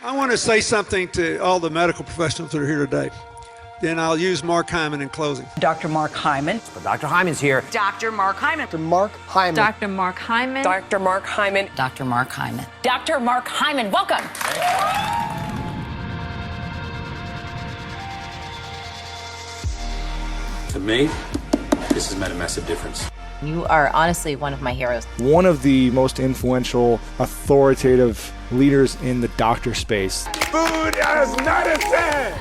I want to say something to all the medical professionals that are here today. Then I'll use Mark Hyman in closing. Dr. Mark Hyman. Dr. Hyman's here. Dr. Mark Hyman. Dr. Mark Hyman. Dr. Mark Hyman. Dr. Mark Hyman. Dr. Mark Hyman. Dr. Mark Hyman, welcome. To me, this has made a massive difference. You are honestly one of my heroes. One of the most influential, authoritative leaders in the doctor space. Food as medicine!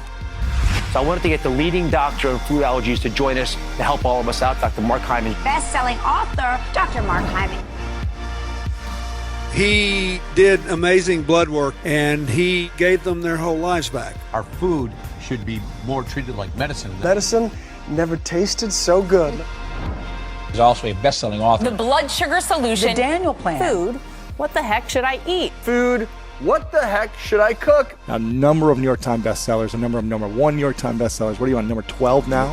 So I wanted to get the leading doctor of food allergies to join us to help all of us out, Dr. Mark Hyman. Best-selling author, Dr. Mark Hyman. He did amazing blood work, and he gave them their whole lives back. Our food should be more treated like medicine. Medicine never tasted so good. He's also a best-selling author. The blood sugar solution. The Daniel Plan. Food. What the heck should I eat? Food. What the heck should I cook? A number of New York Times bestsellers, a number of number one New York Times bestsellers. What are you on, number 12 now?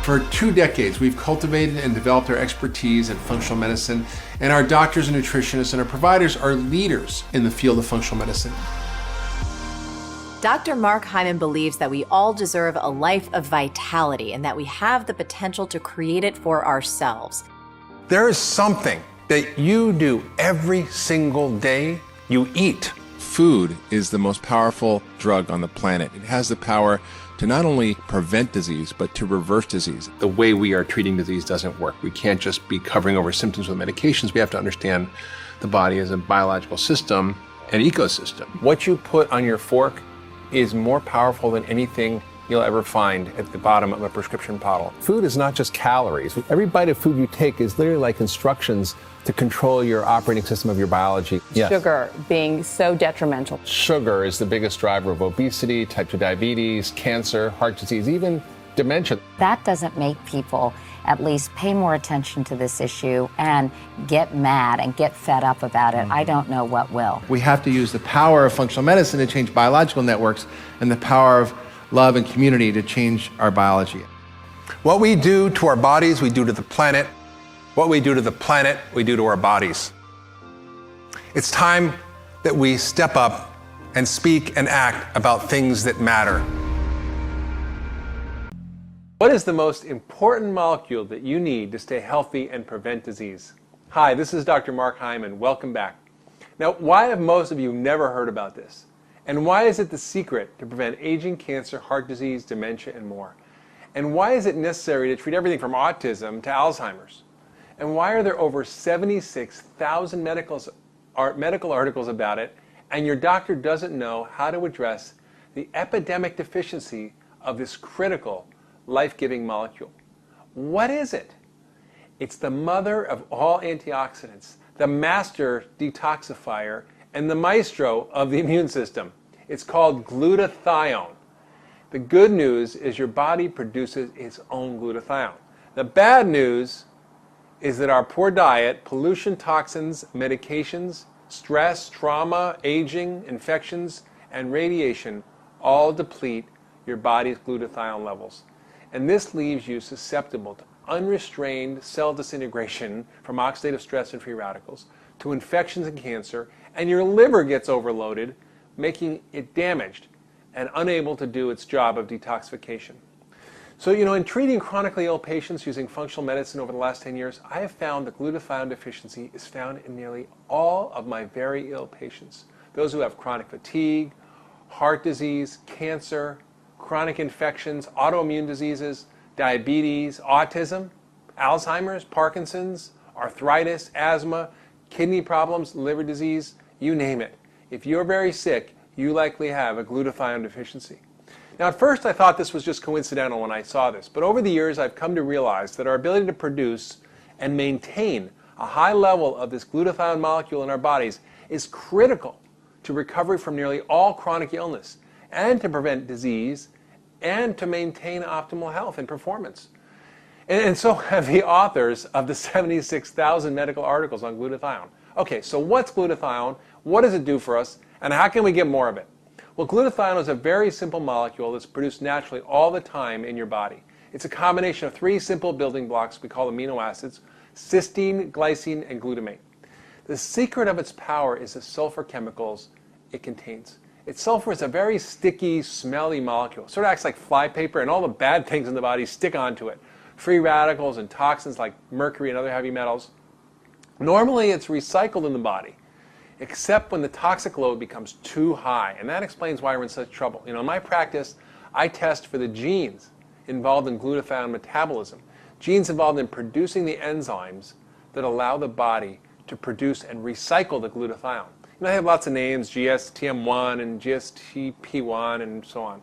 For 2 decades, we've cultivated and developed our expertise in functional medicine, and our doctors and nutritionists and our providers are leaders in the field of functional medicine. Dr. Mark Hyman believes that we all deserve a life of vitality and that we have the potential to create it for ourselves. There is something that you do every single day. You eat. Food is the most powerful drug on the planet. It has the power to not only prevent disease, but to reverse disease. The way we are treating disease doesn't work. We can't just be covering over symptoms with medications. We have to understand the body as a biological system, an ecosystem. What you put on your fork is more powerful than anything you'll ever find at the bottom of a prescription bottle. Food is not just calories. Every bite of food you take is literally like instructions to control your operating system of your biology. Yes. Sugar being so detrimental. Sugar is the biggest driver of obesity, type 2 diabetes, cancer, heart disease, even dementia. That doesn't make people at least pay more attention to this issue and get mad and get fed up about it. I don't know what will. We have to use the power of functional medicine to change biological networks and the power of love and community to change our biology. What we do to our bodies, we do to the planet. What we do to the planet, we do to our bodies. It's time that we step up and speak and act about things that matter. What is the most important molecule that you need to stay healthy and prevent disease? Hi, this is Dr. Mark Hyman. Welcome back. Now, why have most of you never heard about this? And why is it the secret to prevent aging, cancer, heart disease, dementia, and more? And why is it necessary to treat everything from autism to Alzheimer's? And why are there over 76,000 medical articles about it, and your doctor doesn't know how to address the epidemic deficiency of this critical, life-giving molecule? What is it? It's the mother of all antioxidants, the master detoxifier, and the maestro of the immune system. It's called glutathione. The good news is your body produces its own glutathione. The bad news is that our poor diet, pollution, toxins, medications, stress, trauma, aging, infections, and radiation all deplete your body's glutathione levels. And this leaves you susceptible to unrestrained cell disintegration from oxidative stress and free radicals, to infections and cancer, and your liver gets overloaded, making it damaged and unable to do its job of detoxification. So, in treating chronically ill patients using functional medicine over the last 10 years, I have found that glutathione deficiency is found in nearly all of my very ill patients. Those who have chronic fatigue, heart disease, cancer, chronic infections, autoimmune diseases, diabetes, autism, Alzheimer's, Parkinson's, arthritis, asthma, kidney problems, liver disease, you name it. If you're very sick, you likely have a glutathione deficiency. Now, at first I thought this was just coincidental when I saw this, but over the years I've come to realize that our ability to produce and maintain a high level of this glutathione molecule in our bodies is critical to recovery from nearly all chronic illness and to prevent disease and to maintain optimal health and performance. And so have the authors of the 76,000 medical articles on glutathione. Okay, so what's glutathione? What does it do for us? And how can we get more of it? Well, glutathione is a very simple molecule that's produced naturally all the time in your body. It's a combination of 3 simple building blocks we call amino acids: cysteine, glycine, and glutamate. The secret of its power is the sulfur chemicals it contains. Sulfur is a very sticky, smelly molecule. It sort of acts like flypaper, and all the bad things in the body stick onto it. Free radicals and toxins like mercury and other heavy metals. Normally, it's recycled in the body, except when the toxic load becomes too high, and that explains why we're in such trouble. In my practice, I test for the genes involved in glutathione metabolism, genes involved in producing the enzymes that allow the body to produce and recycle the glutathione. They have lots of names, GSTM1 and GSTP1 and so on.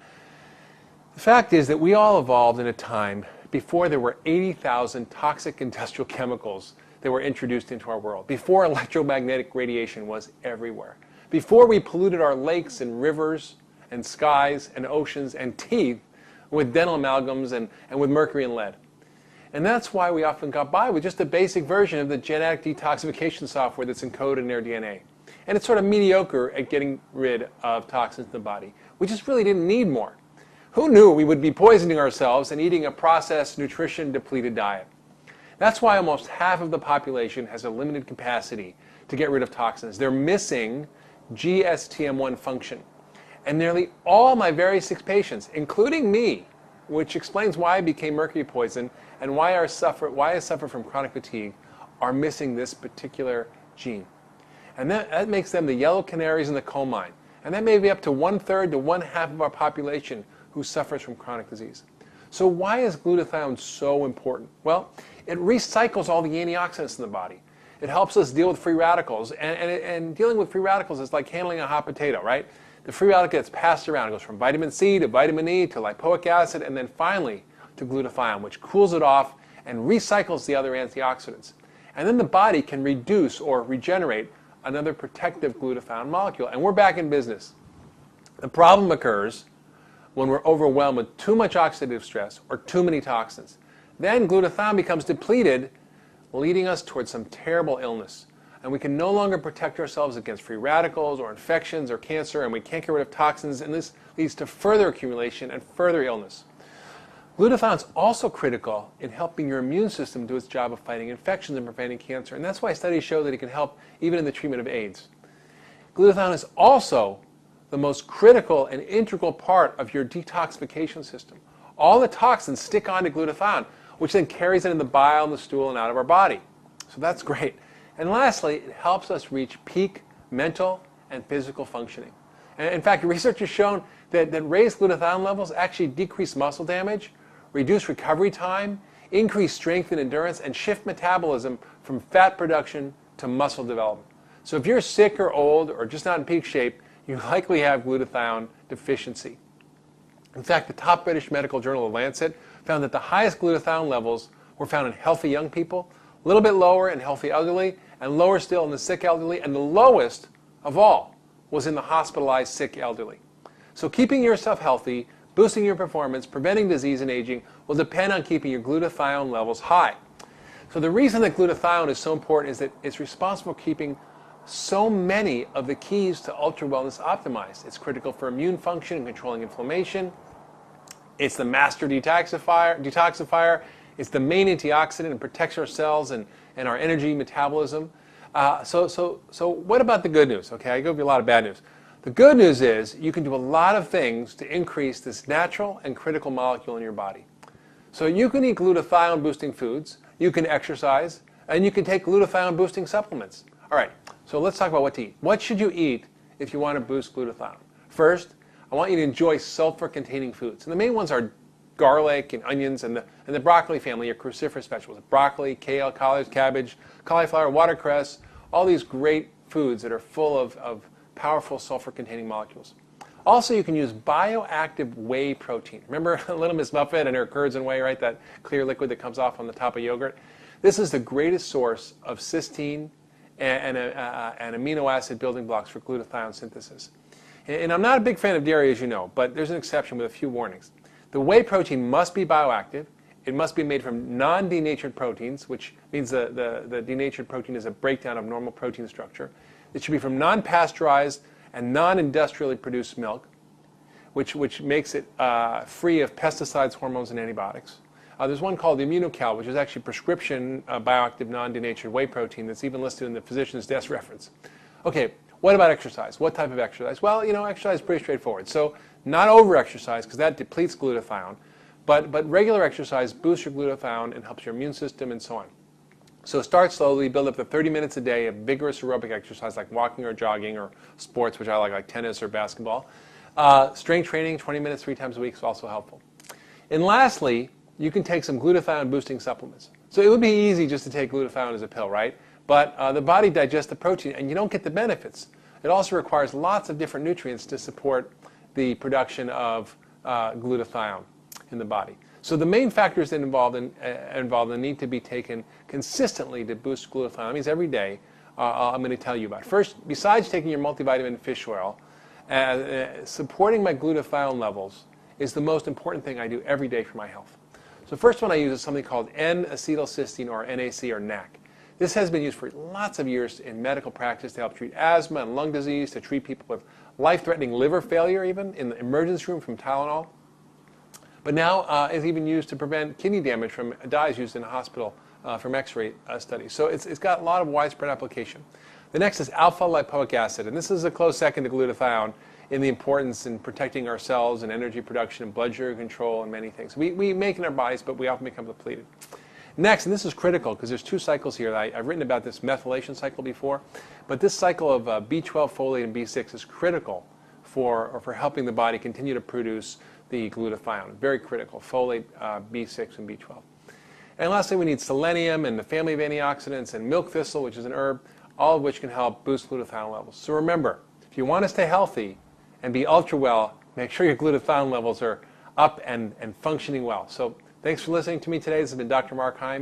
The fact is that we all evolved in a time before there were 80,000 toxic industrial chemicals that were introduced into our world, before electromagnetic radiation was everywhere, before we polluted our lakes and rivers and skies and oceans and teeth with dental amalgams and with mercury and lead. And that's why we often got by with just a basic version of the genetic detoxification software that's encoded in their DNA. And it's sort of mediocre at getting rid of toxins in the body. We just really didn't need more. Who knew we would be poisoning ourselves and eating a processed, nutrition-depleted diet? That's why almost half of the population has a limited capacity to get rid of toxins. They're missing GSTM1 function. And nearly all my very sick patients, including me, which explains why I became mercury poisoned and why I suffer from chronic fatigue, are missing this particular gene. And that makes them the yellow canaries in the coal mine. And that may be up to 1/3 to 1/2 of our population who suffers from chronic disease. So why is glutathione so important? Well, it recycles all the antioxidants in the body. It helps us deal with free radicals. And dealing with free radicals is like handling a hot potato, right? The free radical gets passed around. It goes from vitamin C to vitamin E to lipoic acid and then finally to glutathione, which cools it off and recycles the other antioxidants. And then the body can reduce or regenerate another protective glutathione molecule. And we're back in business. The problem occurs when we're overwhelmed with too much oxidative stress or too many toxins. Then glutathione becomes depleted, leading us towards some terrible illness. And we can no longer protect ourselves against free radicals or infections or cancer, and we can't get rid of toxins, and this leads to further accumulation and further illness. Glutathione is also critical in helping your immune system do its job of fighting infections and preventing cancer, and that's why studies show that it can help even in the treatment of AIDS. Glutathione is also the most critical and integral part of your detoxification system. All the toxins stick onto glutathione, which then carries it in the bile and the stool and out of our body. So that's great. And lastly, it helps us reach peak mental and physical functioning. And in fact, research has shown that raised glutathione levels actually decrease muscle damage, reduce recovery time, increase strength and endurance, and shift metabolism from fat production to muscle development. So if you're sick or old or just not in peak shape, you likely have glutathione deficiency. In fact, the top British medical journal, The Lancet, found that the highest glutathione levels were found in healthy young people, a little bit lower in healthy elderly, and lower still in the sick elderly, and the lowest of all was in the hospitalized sick elderly. So keeping yourself healthy, boosting your performance, preventing disease and aging will depend on keeping your glutathione levels high. So the reason that glutathione is so important is that it's responsible for keeping so many of the keys to ultra wellness optimized. It's critical for immune function and controlling inflammation. It's the master detoxifier. It's the main antioxidant and protects our cells and our energy metabolism. So what about the good news? Okay, I give you a lot of bad news. The good news is you can do a lot of things to increase this natural and critical molecule in your body. So you can eat glutathione boosting foods, you can exercise, and you can take glutathione boosting supplements. All right, so let's talk about what to eat. What should you eat if you want to boost glutathione? First, I want you to enjoy sulfur-containing foods. And the main ones are garlic and onions and the broccoli family, your cruciferous vegetables. Broccoli, kale, collards, cabbage, cauliflower, watercress, all these great foods that are full of powerful sulfur-containing molecules. Also, you can use bioactive whey protein. Remember Little Miss Muffet and her curds and whey, right? That clear liquid that comes off on the top of yogurt. This is the greatest source of cysteine and amino acid building blocks for glutathione synthesis. And I'm not a big fan of dairy, as you know, but there's an exception with a few warnings. The whey protein must be bioactive. It must be made from non-denatured proteins, which means the denatured protein is a breakdown of normal protein structure. It should be from non-pasteurized and non-industrially produced milk, which makes it free of pesticides, hormones, and antibiotics. There's one called the Immunocal, which is actually prescription bioactive non-denatured whey protein that's even listed in the physician's desk reference. Okay, What about exercise? What type of exercise? Well, exercise is pretty straightforward. So not over-exercise, because that depletes glutathione, but regular exercise boosts your glutathione and helps your immune system and so on. So start slowly, build up to 30 minutes a day of vigorous aerobic exercise like walking or jogging or sports, which I like tennis or basketball. Strength training, 20 minutes 3 times a week is also helpful. And lastly, you can take some glutathione boosting supplements. So it would be easy just to take glutathione as a pill, right? But the body digests the protein and you don't get the benefits. It also requires lots of different nutrients to support the production of glutathione in the body. So the main factors that involved and need to be taken consistently to boost glutathione, that means every day, I'm going to tell you about. First, besides taking your multivitamin fish oil, supporting my glutathione levels is the most important thing I do every day for my health. So first one I use is something called N-acetylcysteine, or NAC, or NAC. This has been used for lots of years in medical practice to help treat asthma and lung disease, to treat people with life-threatening liver failure, even in the emergency room from Tylenol. But now it's even used to prevent kidney damage from dyes used in a hospital from X-ray studies. So it's got a lot of widespread application. The next is alpha-lipoic acid, and this is a close second to glutathione in the importance in protecting our cells and energy production and blood sugar control and many things. We make in our bodies, but we often become depleted. Next, and this is critical because there's 2 cycles here. I've written about this methylation cycle before, but this cycle of B12, folate, and B6 is critical for helping the body continue to produce the glutathione. Very critical, folate, B6, and B12. And lastly, we need selenium and the family of antioxidants and milk thistle, which is an herb, all of which can help boost glutathione levels. So remember, if you want to stay healthy and be ultra well, make sure your glutathione levels are up and functioning well. So thanks for listening to me today. This has been Dr. Mark Hyman.